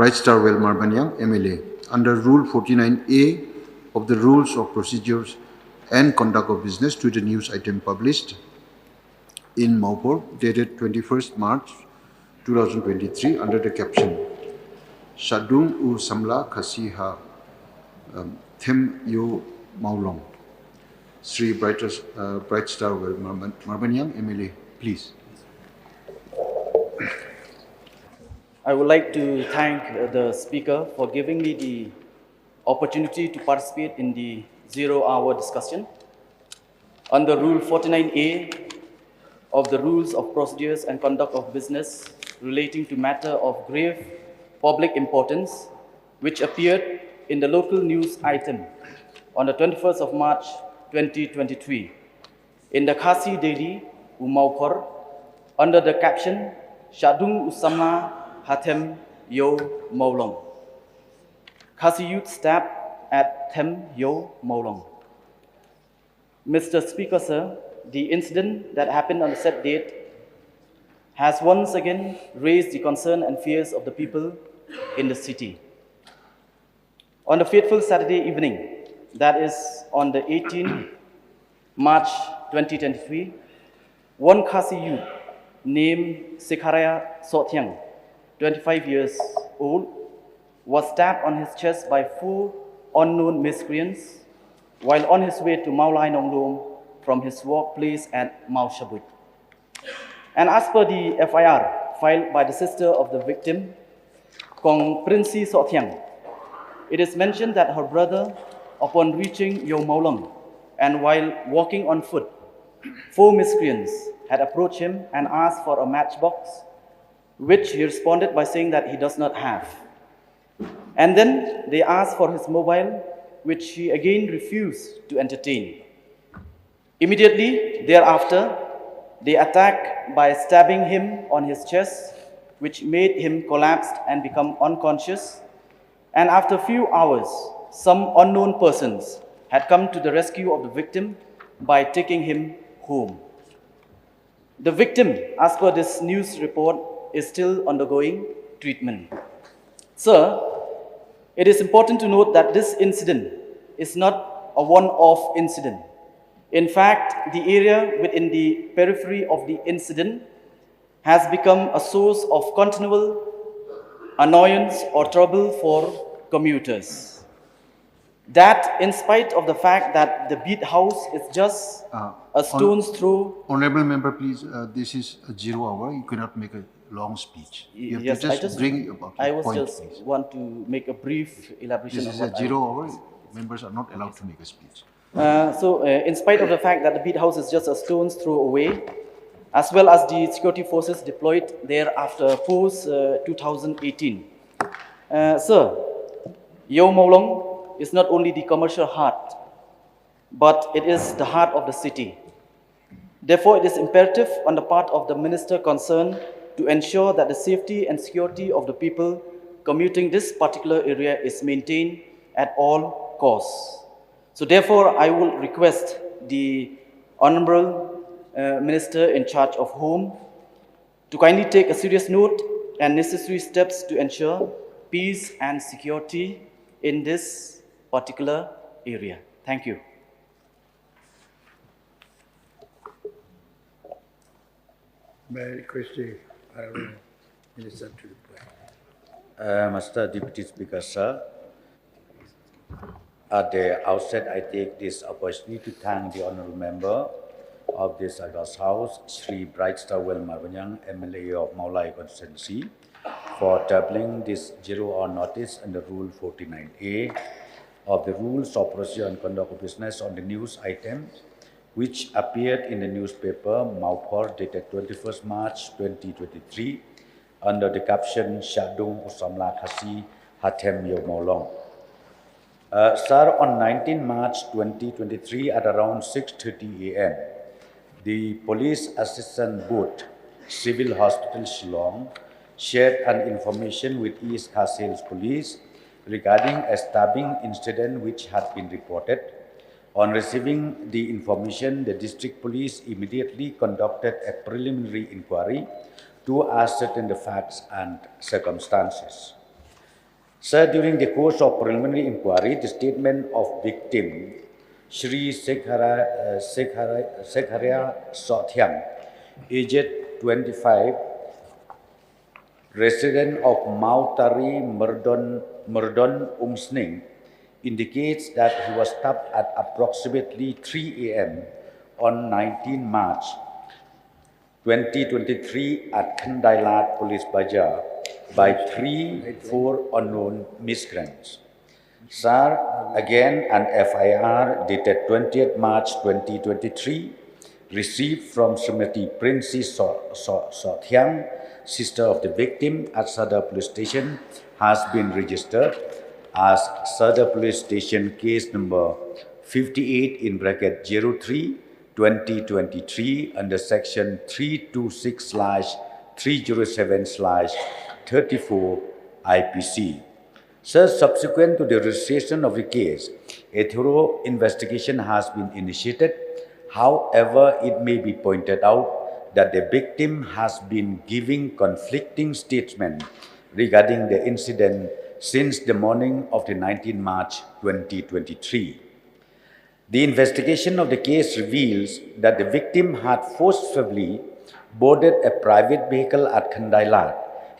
Bright Star Well Marbanyang, MLA, under Rule 49A of the Rules of Procedures and Conduct of Business to the news item published in Hapoh, dated 21st March 2023, under the caption Dung u Samla Khasi ha Them yo Maulong. Sri Bright Star Well Marbanyang, MLA, please. I would like to thank the speaker for giving me the opportunity to participate in the zero-hour discussion. Under Rule 49A of the Rules of Procedures and Conduct of Business relating to matter of grave public importance, which appeared in the local news item on the 21st of March 2023 in the Khasi daily Umaupur under the caption Dung Usamna Hatem Yo Maulong. Khasi youth stabbed at Them Yo Maulong. Mr. Speaker, sir, the incident that happened on the said date has once again raised the concern and fears of the people in the city. On the fateful Saturday evening, that is on the 18th March 2023, one Khasi youth named Sikharaya Sothyang, 25 years old, was stabbed on his chest by 4 unknown miscreants while on his way to Mawlai from his workplace at Mau Shabut. And as per the FIR filed by the sister of the victim, Kong Prinsi Sothyang, it is mentioned that her brother, upon reaching Yo Maulong and while walking on foot, 4 miscreants had approached him and asked for a matchbox, which he responded by saying that he does not have. And then they asked for his mobile, which he again refused to entertain. Immediately thereafter, they attacked by stabbing him on his chest, which made him collapse and become unconscious. And after a few hours, some unknown persons had come to the rescue of the victim by taking him home. The victim, as per this news report, is still undergoing treatment. Sir, it is important to note that this incident is not a one-off incident. In fact, the area within the periphery of the incident has become a source of continual annoyance or trouble for commuters. That, in spite of the fact that the beat house is just a stone's throw. Honorable member, please, this is a 0 hour. You cannot make a long speech. You have to just bring about your point, please. Want to make a brief elaboration. This is a 0 hour. Members are not allowed to make a speech. In spite of the fact that the beat house is just a stone's throw away, as well as the security forces deployed there after post-2018. Sir, Yo Maulong is not only the commercial heart, but it is the heart of the city. Therefore, it is imperative on the part of the minister concerned to ensure that the safety and security of the people commuting this particular area is maintained at all costs. So therefore, I will request the Honorable Minister in charge of Home to kindly take a serious note and necessary steps to ensure peace and security in this particular area. Thank you. May I request the Honorable Minister to reply. Mr. Deputy Speaker, sir, at the outset, I take this opportunity to thank the honorable member of this August House, Sri Bright Star Well Marbanyang, MLA of Mawlai constituency, for tabling this 0 hour notice under Rule 49A of the Rules of Procedure and Conduct of Business on the news item, which appeared in the newspaper Hapoh dated 21st March 2023 under the caption Dung u Samla Khasi Hatem Yo Maulong. Sir, on 19 March 2023 at around 6:30 a.m., the Police Assistant Booth, Civil Hospital Shillong, shared an information with East Khasi Hills Police regarding a stabbing incident which had been reported. On receiving the information, the District Police immediately conducted a preliminary inquiry to ascertain the facts and circumstances. Sir, during the course of preliminary inquiry, the statement of victim Shri Sekharia Sothyam, aged 25, resident of Mautari Merdon Umsning, indicates that he was stopped at approximately 3 a.m. on 19 March 2023 at Khandailat Police Bazaar by 4 unknown migrants. Sir, again an FIR dated 20th March 2023, received from Srimati Princess Sothyang, sister of the victim at Sadar Police Station, has been registered as Sadar Police Station case number 58 in bracket 03 2023 under section 326/307/34 IPC. Sir, subsequent to the registration of the case, a thorough investigation has been initiated. However, it may be pointed out that the victim has been giving conflicting statements regarding the incident since the morning of the 19 March 2023. The investigation of the case reveals that the victim had forcibly boarded a private vehicle at Khandailat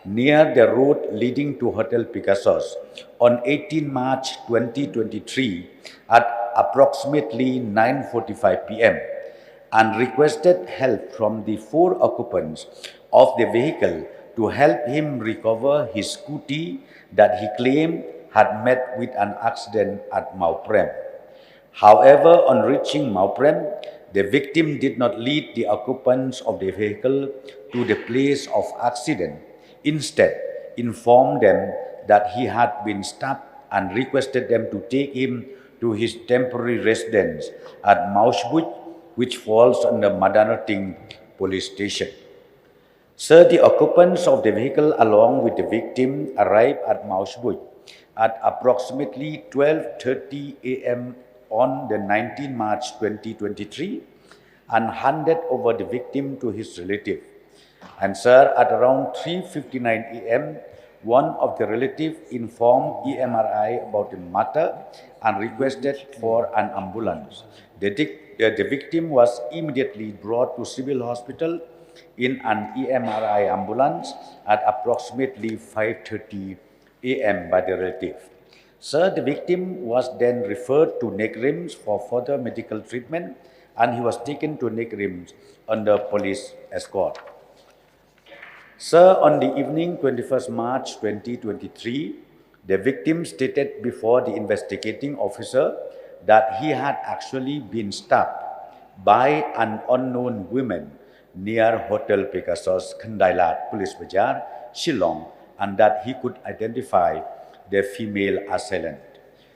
near the road leading to Hotel Picassos on 18 March 2023 at approximately 9:45 p.m. and requested help from the 4 occupants of the vehicle to help him recover his scooty that he claimed had met with an accident at Mauprem. However, on reaching Mauprem, the victim did not lead the occupants of the vehicle to the place of accident. Instead, informed them that he had been stopped and requested them to take him to his temporary residence at Mausbuj, which falls under Madanating police station. Sir, the occupants of the vehicle along with the victim arrived at Mausbuj at approximately 12:30 a.m. on the 19 March 2023 and handed over the victim to his relative. And sir, at around 3:59 a.m., one of the relatives informed EMRI about the matter and requested for an ambulance. The victim was immediately brought to civil hospital in an EMRI ambulance at approximately 5:30 a.m. by the relative. Sir, the victim was then referred to Negrims for further medical treatment and he was taken to Negrims under police escort. Sir, on the evening 21st March 2023, the victim stated before the investigating officer that he had actually been stopped by an unknown woman near Hotel Picassos, Khandailat Police Bazaar, Shillong, and that he could identify the female assailant.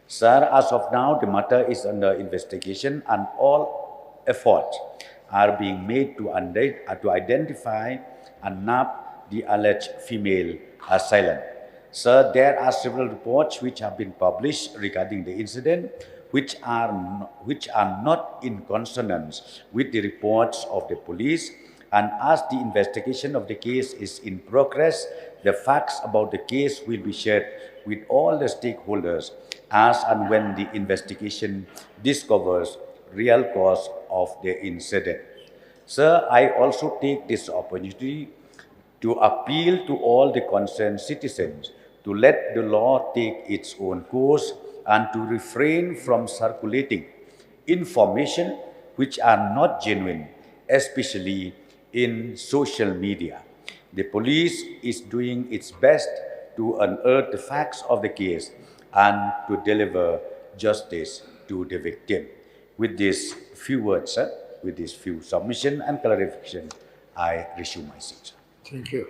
Sir, as of now, the matter is under investigation and all efforts are being made to identify and nab the alleged female assailant. Sir, there are several reports which have been published regarding the incident which are not in consonance with the reports of the police, and as the investigation of the case is in progress, the facts about the case will be shared with all the stakeholders as and when the investigation discovers real cause of the incident. Sir, I also take this opportunity to appeal to all the concerned citizens to let the law take its own course and to refrain from circulating information which are not genuine, especially in social media. The police is doing its best to unearth the facts of the case and to deliver justice to the victim. With these few words, with these few submission and clarification, I resume my seat. Thank you.